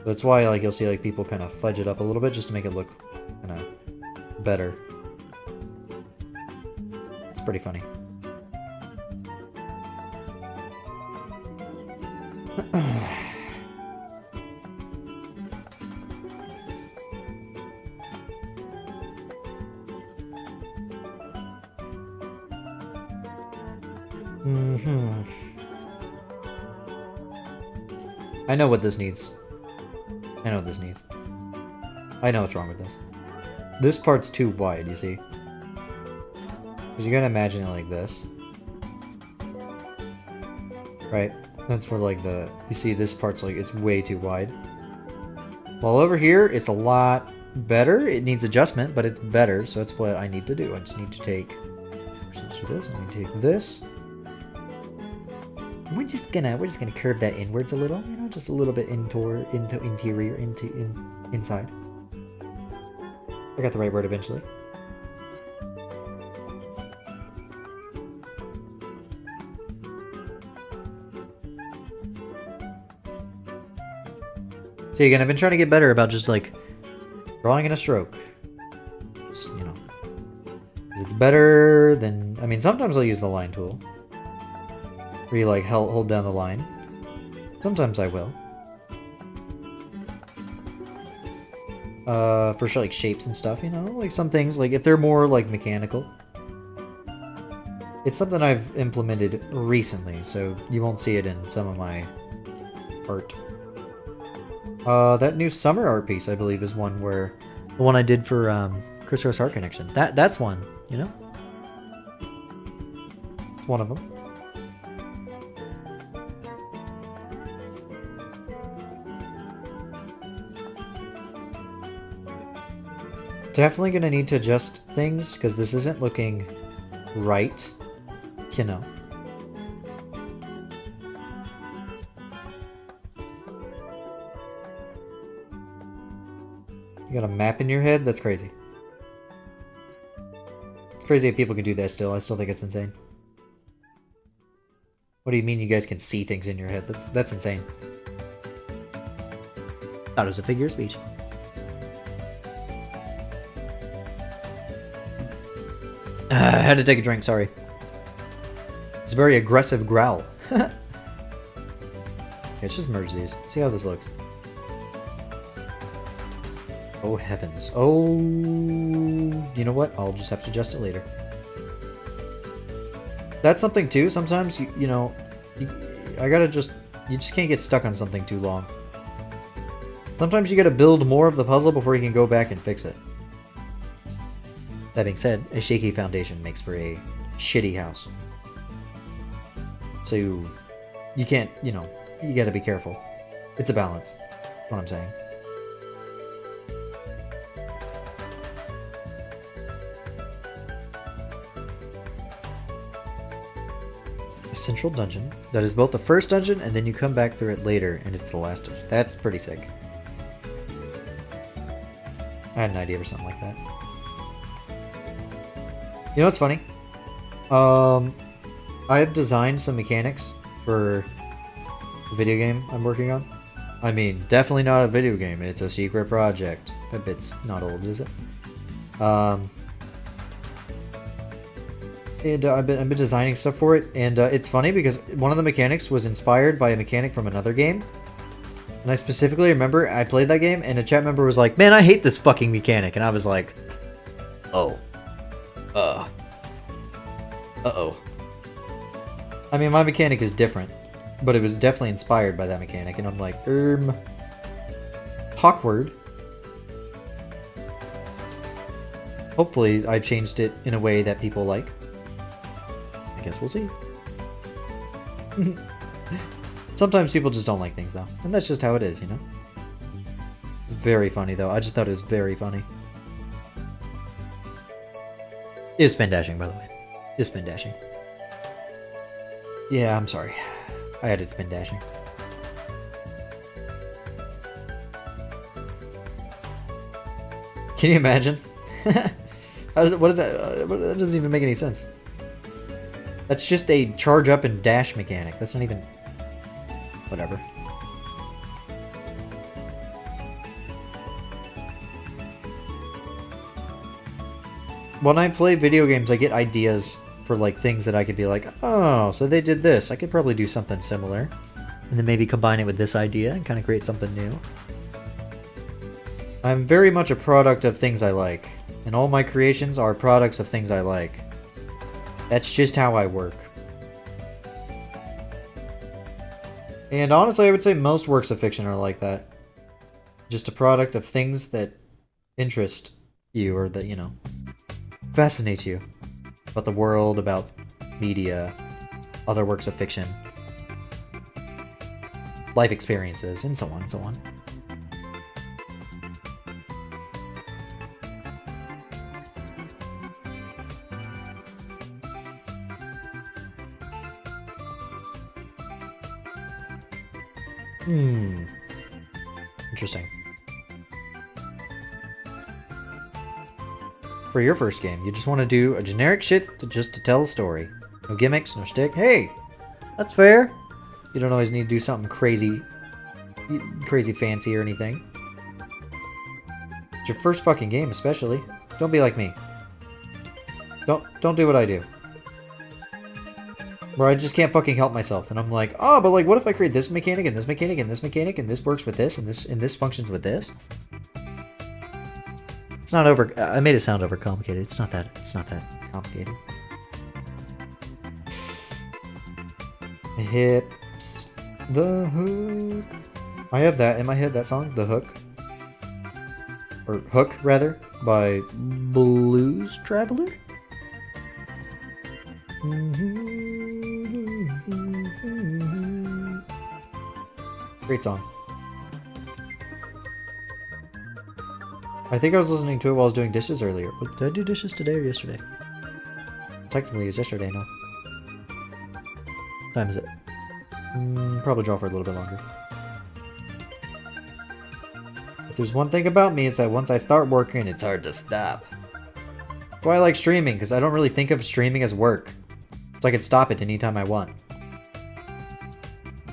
That's why, like, you'll see, like, people kind of fudge it up a little bit just to make it look kind of better. It's pretty funny. I know what this needs. I know what this needs. I know what's wrong with this. This part's too wide, you see? Because you gotta imagine it like this. Right? That's where, like, you see this part's, like, it's way too wide. While over here, it's a lot better. It needs adjustment, but it's better, so that's what I need to do. I just need to take... Let's do this. I'm gonna take this. We're just gonna curve that inwards a little, you know, just a little bit inside. I got the right word eventually. So again, I've been trying to get better about just like drawing in a stroke. Just, you know, it's better than, I mean, sometimes I'll use the line tool. Where you like hold down the line. Sometimes I will. For like shapes and stuff, you know? Like some things, like if they're more like mechanical. It's something I've implemented recently, so you won't see it in some of my art. That new summer art piece, I believe, is one where... The one I did for CRISS Art Connection. That's one, you know? It's one of them. Definitely gonna need to adjust things because this isn't looking right, you know. You got a map in your head? That's crazy. It's crazy if people can do that still. I still think it's insane. What do you mean you guys can see things in your head? That's insane. Thought it was a figure of speech. I had to take a drink, sorry. It's a very aggressive growl. Okay, let's just merge these. See how this looks. Oh heavens. Oh, you know what? I'll just have to adjust it later. That's something too. Sometimes you know, you just can't get stuck on something too long. Sometimes you gotta build more of the puzzle before you can go back and fix it. That being said, a shaky foundation makes for a shitty house. So you can't, you know, you gotta be careful. It's a balance. That's what I'm saying. A central dungeon that is both the first dungeon and then you come back through it later and it's the last dungeon. That's pretty sick. I had an idea for something like that. You know what's funny? I have designed some mechanics for the video game I'm working on. I mean, definitely not a video game. It's a secret project. That bit's not old, is it? And I've been designing stuff for it, and it's funny because one of the mechanics was inspired by a mechanic from another game. And I specifically remember I played that game, and a chat member was like, "Man, I hate this fucking mechanic," and I was like, "Oh, uh-oh." I mean, my mechanic is different, but it was definitely inspired by that mechanic, and I'm like, awkward. Hopefully, I've changed it in a way that people like. I guess we'll see. Sometimes people just don't like things, though, and that's just how it is, you know? Very funny, though. I just thought it was very funny. It is spin dashing, by the way. It is spin dashing. Yeah, I'm sorry. I added spin dashing. Can you imagine? What is that? That doesn't even make any sense. That's just a charge up and dash mechanic. That's not even... Whatever. When I play video games, I get ideas for like things that I could be like, oh, so they did this. I could probably do something similar. And then maybe combine it with this idea and kind of create something new. I'm very much a product of things I like. And all my creations are products of things I like. That's just how I work. And honestly, I would say most works of fiction are like that. Just a product of things that interest you or that, you know, fascinate you. About the world, about media, other works of fiction, life experiences, and so on and so on. Interesting. For your first game, you just want to do a generic shit just to tell a story. No gimmicks, no shtick. Hey, that's fair. You don't always need to do something crazy fancy or anything. It's your first fucking game, especially. Don't be like me. Don't do what I do. Where I just can't fucking help myself, and I'm like, oh, but like, what if I create this mechanic and this mechanic and this mechanic and this works with this and this functions with this? It's not over. I made it sound overcomplicated. It's not that complicated. The hips, the hook. I have that in my head. That song, The Hook, or Hook rather, by Blues Traveler. Great song. I think I was listening to it while I was doing dishes earlier. Did I do dishes today or yesterday? Technically, it was yesterday, no. What time is it? Probably draw for a little bit longer. If there's one thing about me, it's that once I start working, it's hard to stop. That's why I like streaming, because I don't really think of streaming as work. So I can stop it anytime I want.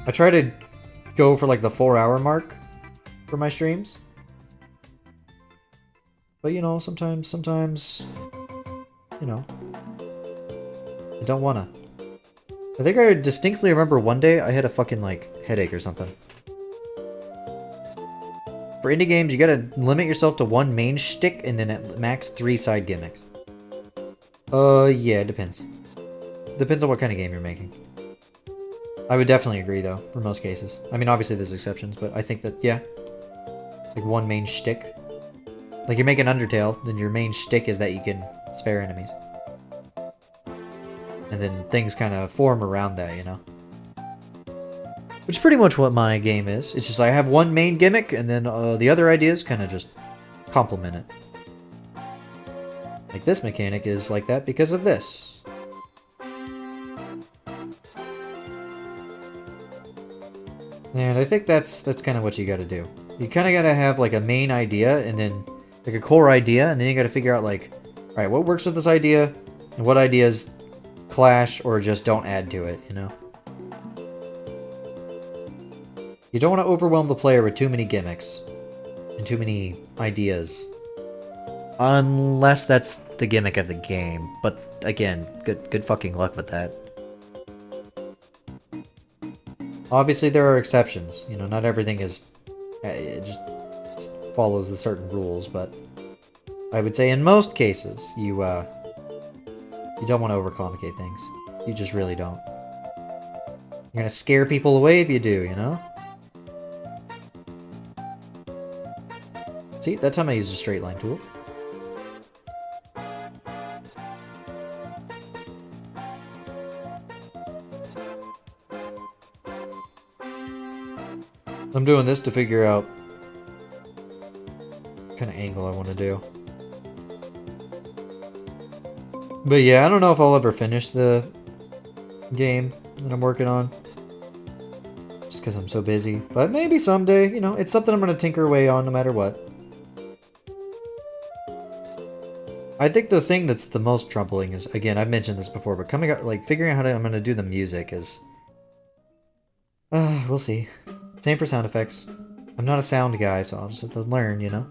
I try to go for like the 4-hour mark for my streams. But you know, sometimes, you know, I don't wanna. I think I distinctly remember one day I had a fucking like headache or something. For indie games, you gotta limit yourself to one main shtick and then at max 3 side gimmicks. Yeah, it depends. Depends on what kind of game you're making. I would definitely agree, though, for most cases. I mean, obviously there's exceptions, but I think that, yeah. Like one main shtick. Like you're making Undertale, then your main shtick is that you can spare enemies. And then things kind of form around that, you know? Which is pretty much what my game is. It's just I have one main gimmick, and then the other ideas kind of just complement it. Like this mechanic is like that because of this. And I think that's kind of what you gotta do. You kind of gotta have like a main idea, and then like a core idea, and then you gotta figure out like, alright, what works with this idea, and what ideas clash or just don't add to it, you know? You don't want to overwhelm the player with too many gimmicks and too many ideas. Unless that's the gimmick of the game. But again, good fucking luck with that. Obviously there are exceptions. You know, not everything is... It just follows the certain rules, but... I would say in most cases, you don't want to overcomplicate things. You just really don't. You're gonna scare people away if you do, you know? See, that time I used a straight line tool. I'm doing this to figure out what kind of angle I want to do. But yeah, I don't know if I'll ever finish the game that I'm working on. Just because I'm so busy. But maybe someday, you know, it's something I'm going to tinker away on no matter what. I think the thing that's the most troubling is, again, I've mentioned this before, but coming out, like, figuring out how I'm going to do the music is... we'll see. Same for sound effects. I'm not a sound guy, so I'll just have to learn, you know?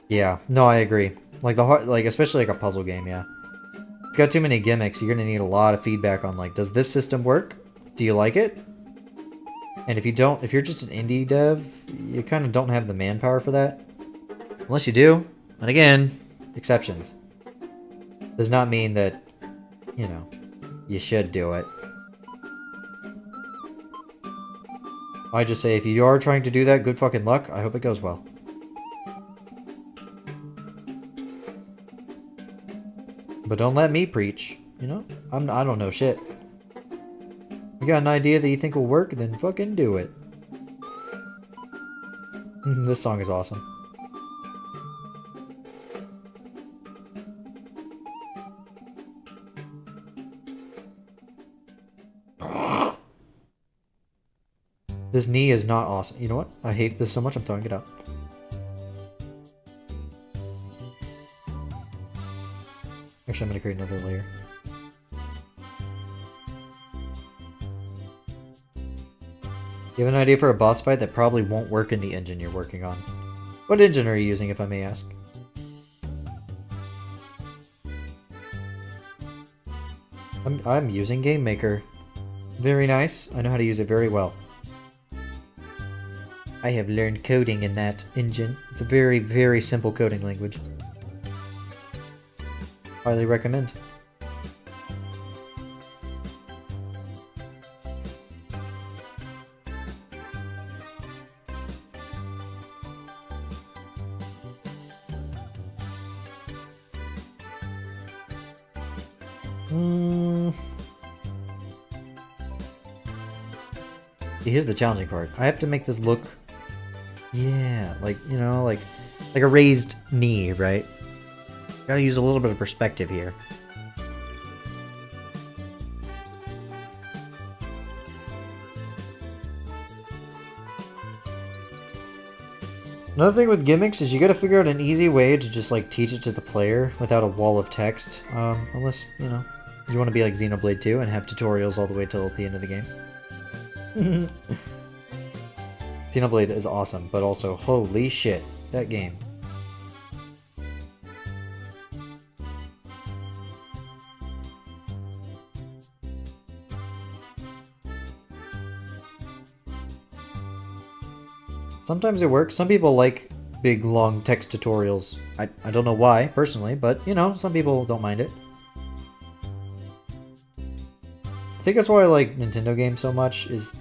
Yeah, no, I agree. Like, especially like a puzzle game, yeah. It's got too many gimmicks, you're gonna need a lot of feedback on, like, does this system work? Do you like it? And if you don't, if you're just an indie dev, you kind of don't have the manpower for that. Unless you do. And again, exceptions. Does not mean that, you know, you should do it. I just say if you are trying to do that, good fucking luck. I hope it goes well. But don't let me preach, you know? I don't know shit. You got an idea that you think will work, then fucking do it. This song is awesome. This knee is not awesome. You know what? I hate this so much, I'm throwing it out. Actually, I'm gonna create another layer. You have an idea for a boss fight that probably won't work in the engine you're working on. What engine are you using, if I may ask? I'm using Game Maker. Very nice. I know how to use it very well. I have learned coding in that engine. It's a very, very simple coding language. Highly recommend. Here's the challenging part. I have to make this look, yeah, like, you know, like a raised knee, right? Gotta use a little bit of perspective here. Another thing with gimmicks is you gotta figure out an easy way to just like teach it to the player without a wall of text. Unless, you know, you want to be like Xenoblade 2 and have tutorials all the way till the end of the game. Xenoblade is awesome, but also, holy shit, that game. Sometimes it works. Some people like big, long text tutorials. I don't know why, personally, but, you know, some people don't mind it. I think that's why I like Nintendo games so much, is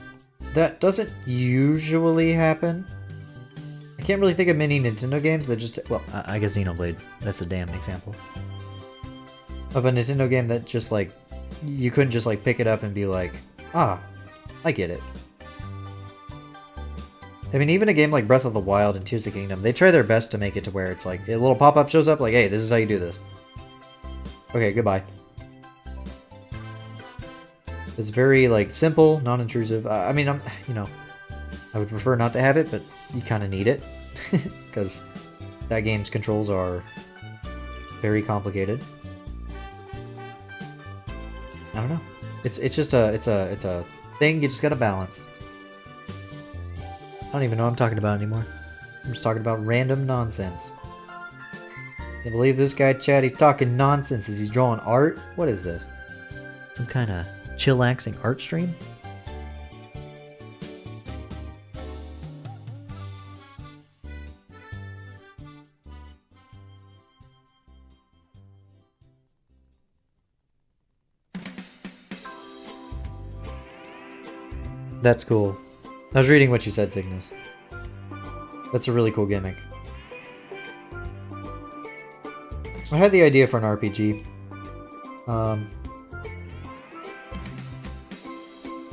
that doesn't usually happen. I can't really think of many Nintendo games that just... Well, I guess Xenoblade. That's a damn example. Of a Nintendo game that just, like... You couldn't just, like, pick it up and be like, ah, I get it. I mean, even a game like Breath of the Wild and Tears of the Kingdom, they try their best to make it to where it's like, a little pop-up shows up, like, hey, this is how you do this. Okay, goodbye. It's very, like, simple, non-intrusive. I mean, you know, I would prefer not to have it, but you kind of need it. Because that game's controls are very complicated. I don't know. It's just it's a thing you just gotta balance. I don't even know what I'm talking about anymore. I'm just talking about random nonsense. Can you believe this guy, Chad? He's talking nonsense as he's drawing art? What is this? Some kind of chillaxing art stream? That's cool. I was reading what you said, Cygnus. That's a really cool gimmick. I had the idea for an RPG.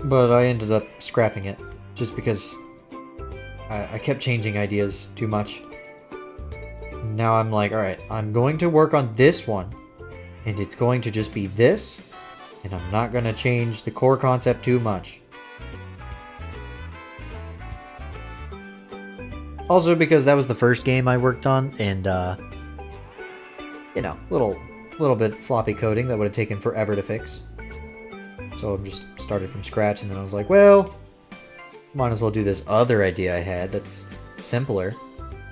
But I ended up scrapping it. Just because I kept changing ideas too much. Now I'm like, alright, I'm going to work on this one. And it's going to just be this. And I'm not going to change the core concept too much. Also because that was the first game I worked on, and, you know, little bit sloppy coding that would have taken forever to fix. So I just started from scratch, and then I was like, well, might as well do this other idea I had that's simpler.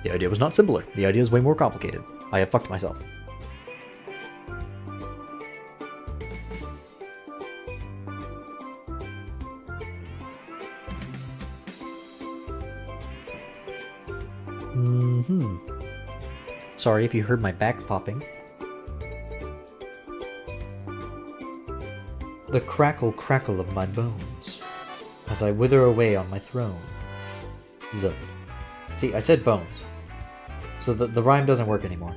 The idea was not simpler. The idea is way more complicated. I have fucked myself. Sorry if you heard my back popping. The crackle crackle of my bones as I wither away on my throne. Zup. See, I said bones. So the rhyme doesn't work anymore.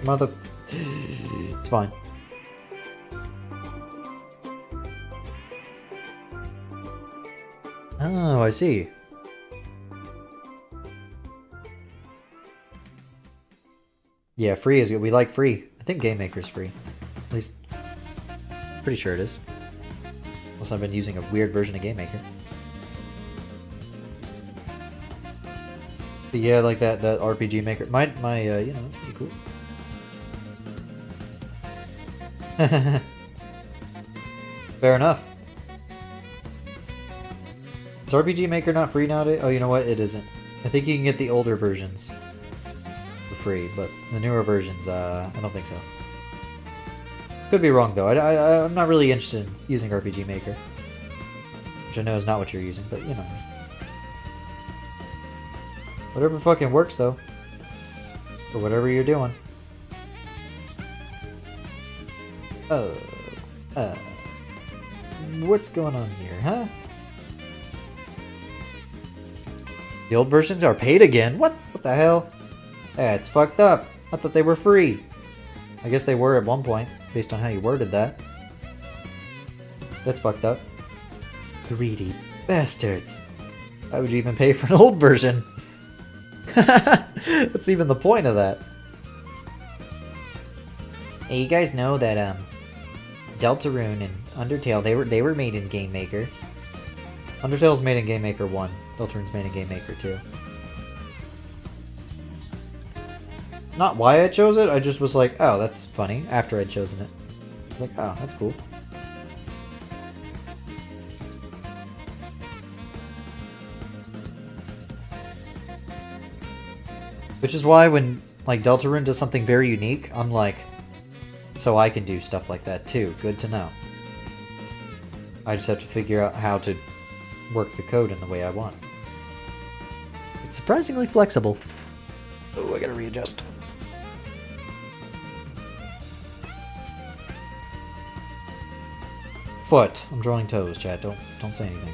Mother... It's fine. Oh, I see. Yeah, free is good. We like free. I think Game Maker's free. At least, pretty sure it is. Unless I've been using a weird version of Game Maker. But yeah, like that RPG Maker. My you know, that's pretty cool. Fair enough. Is RPG Maker not free nowadays? Oh, you know what? It isn't. I think you can get the older versions for free, but the newer versions, I don't think so. Could be wrong, though. I'm not really interested in using RPG Maker. Which I know is not what you're using, but you know. Whatever fucking works, though. For whatever you're doing. What's going on here, huh? The old versions are paid again? What? What the hell? Yeah, it's fucked up. I thought they were free. I guess they were at one point, based on how you worded that. That's fucked up. Greedy bastards. Why would you even pay for an old version? What's even the point of that? Hey, you guys know that, Deltarune and Undertale, they were made in Game Maker. Undertale's made in Game Maker 1. Deltarune's made in Game Maker 2. Not why I chose it, I just was like, oh, that's funny, after I'd chosen it. I was like, oh, that's cool. Which is why when like Deltarune does something very unique, I'm like, so I can do stuff like that too. Good to know. I just have to figure out how to work the code in the way I want. It's surprisingly flexible. Oh, I gotta readjust. Foot. I'm drawing toes, chat. Don't say anything.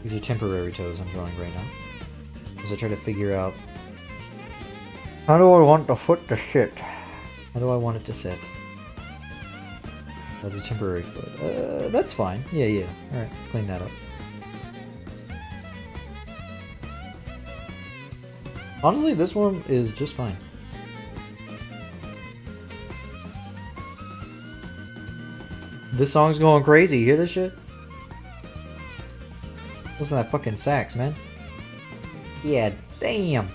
These are temporary toes I'm drawing right now. As I try to figure out, how do I want the foot to sit? How do I want it to sit? As a temporary foot. That's fine. Yeah. Alright, let's clean that up. Honestly, this one is just fine. This song's going crazy. You hear this shit? Listen to that fucking sax, man. Yeah, damn.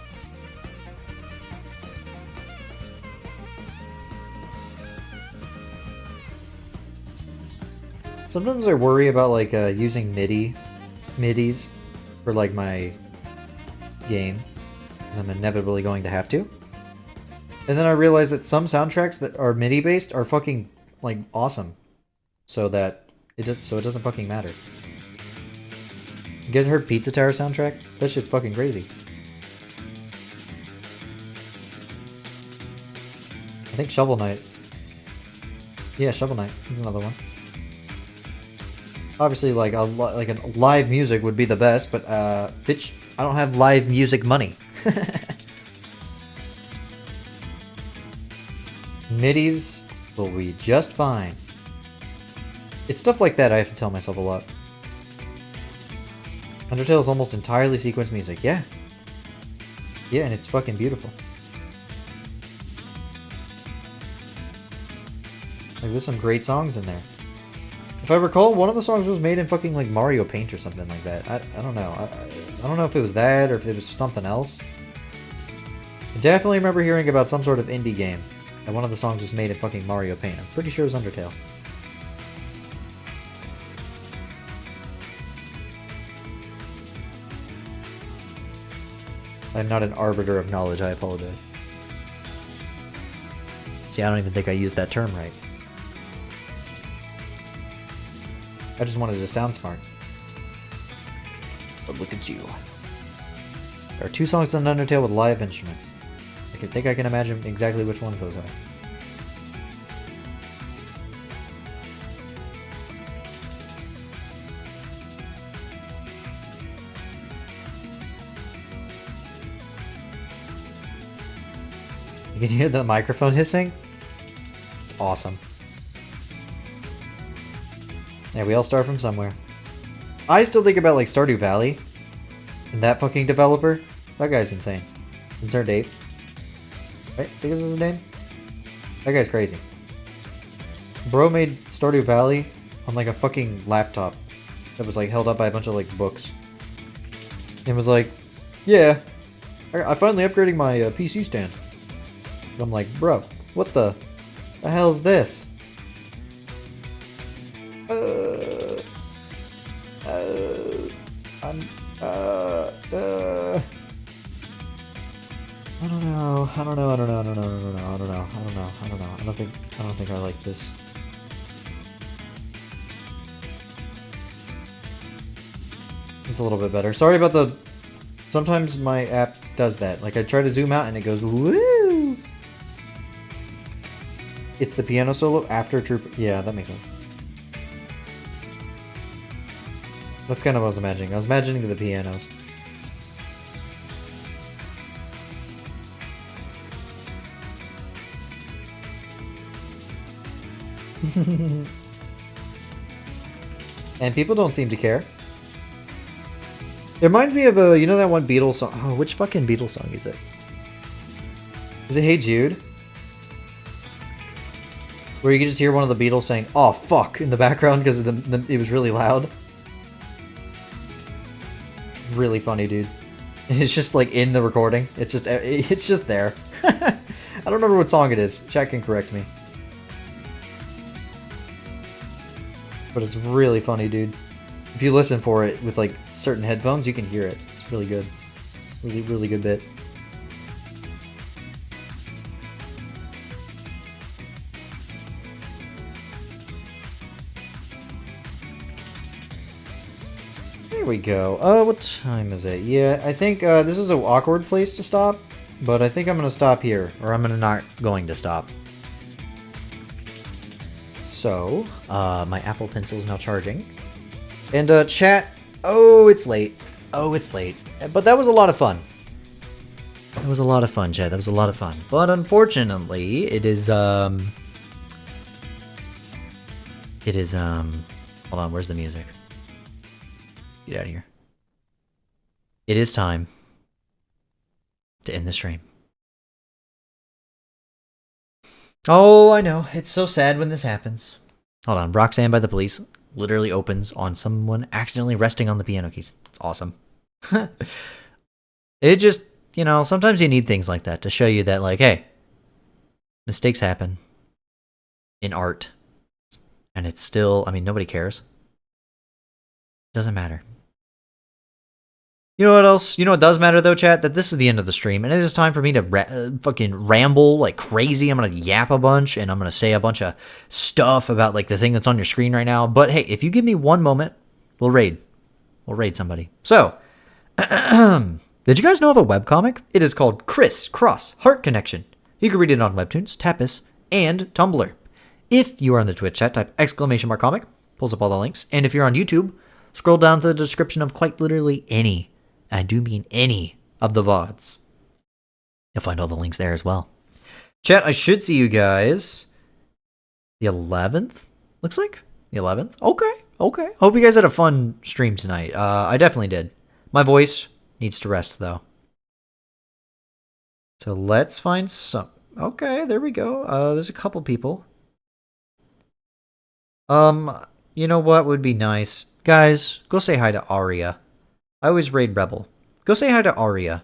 Sometimes I worry about like using midis for like my game, because I'm inevitably going to have to. And then I realize that some soundtracks that are MIDI based are fucking like awesome, so that it doesn't fucking matter. You guys heard Pizza Tower soundtrack? That shit's fucking crazy. I think Shovel Knight. Yeah, Shovel Knight. That's another one. Obviously, like a live music would be the best, but bitch, I don't have live music money. MIDIs will be just fine. It's stuff like that I have to tell myself a lot. Undertale is almost entirely sequence music. Yeah. Yeah, and it's fucking beautiful. Like, there's some great songs in there. If I recall, one of the songs was made in fucking like Mario Paint or something like that. I don't know. I don't know if it was that or if it was something else. I definitely remember hearing about some sort of indie game, and one of the songs was made in fucking Mario Paint. I'm pretty sure it was Undertale. I'm not an arbiter of knowledge, I apologize. See, I don't even think I used that term right. I just wanted to sound smart. But look at you. There are 2 songs on Undertale with live instruments. I think I can imagine exactly which ones those are. You can hear the microphone hissing? It's awesome. Yeah, we all start from somewhere. I still think about like Stardew Valley and that fucking developer. That guy's insane. Concerned Ape. Right? I think this is his name? That guy's crazy. Bro made Stardew Valley on like a fucking laptop that was like held up by a bunch of like books. And was like, yeah, I finally upgraded my PC stand. And I'm like, bro, what the hell is this? I don't think I like this. It's a little bit better. Sorry about the... Sometimes my app does that. Like, I try to zoom out and it goes, woo! It's the piano solo after Troop... Yeah, that makes sense. That's kind of what I was imagining. I was imagining the pianos. And people don't seem to care. It reminds me of you know that one Beatles song? Oh, which fucking Beatles song is it? Is it Hey Jude? Where you can just hear one of the Beatles saying, "Oh fuck," in the background because it was really loud. It's really funny, dude. And it's just like in the recording. It's just there. I don't remember what song it is. Chat can correct me. But it's really funny, dude. If you listen for it with like certain headphones, you can hear it. It's really good. Really, really good bit. There we go. What time is it? Yeah, I think this is an awkward place to stop, but I think I'm gonna stop here, or I'm not going to stop. So, my Apple Pencil is now charging. And chat, oh, it's late. Oh, it's late. But that was a lot of fun. That was a lot of fun, chat. That was a lot of fun. But unfortunately, it is, hold on, where's the music? Get out of here. It is time to end the stream. Oh, I know. It's so sad when this happens. Hold on. Roxanne by the Police literally opens on someone accidentally resting on the piano keys. It's awesome. It just, you know, sometimes you need things like that to show you that, like, hey, mistakes happen in art. And it's still, I mean, nobody cares. Doesn't matter. You know what else? You know what does matter though, chat? That this is the end of the stream, and it is time for me to fucking ramble like crazy. I'm gonna yap a bunch, and I'm gonna say a bunch of stuff about like the thing that's on your screen right now. But hey, if you give me one moment, we'll raid. We'll raid somebody. So, did you guys know of a webcomic? It is called CRISS, Cross Heart Connection. You can read it on Webtoons, Tapas, and Tumblr. If you are in the Twitch chat, type !comic, pulls up all the links. And if you're on YouTube, scroll down to the description of quite literally any, I do mean any, of the VODs. You'll find all the links there as well. Chat, I should see you guys the 11th? Looks like the 11th. Okay. Hope you guys had a fun stream tonight. I definitely did. My voice needs to rest, though. So let's find some... Okay, there we go. There's a couple people. You know what would be nice? Guys, go say hi to Aria. I always raid Rebel. Go say hi to Aria.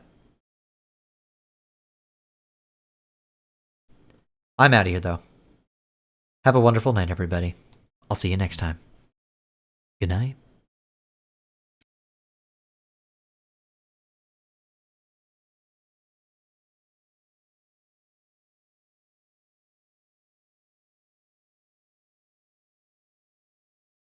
I'm out of here, though. Have a wonderful night, everybody. I'll see you next time. Good night.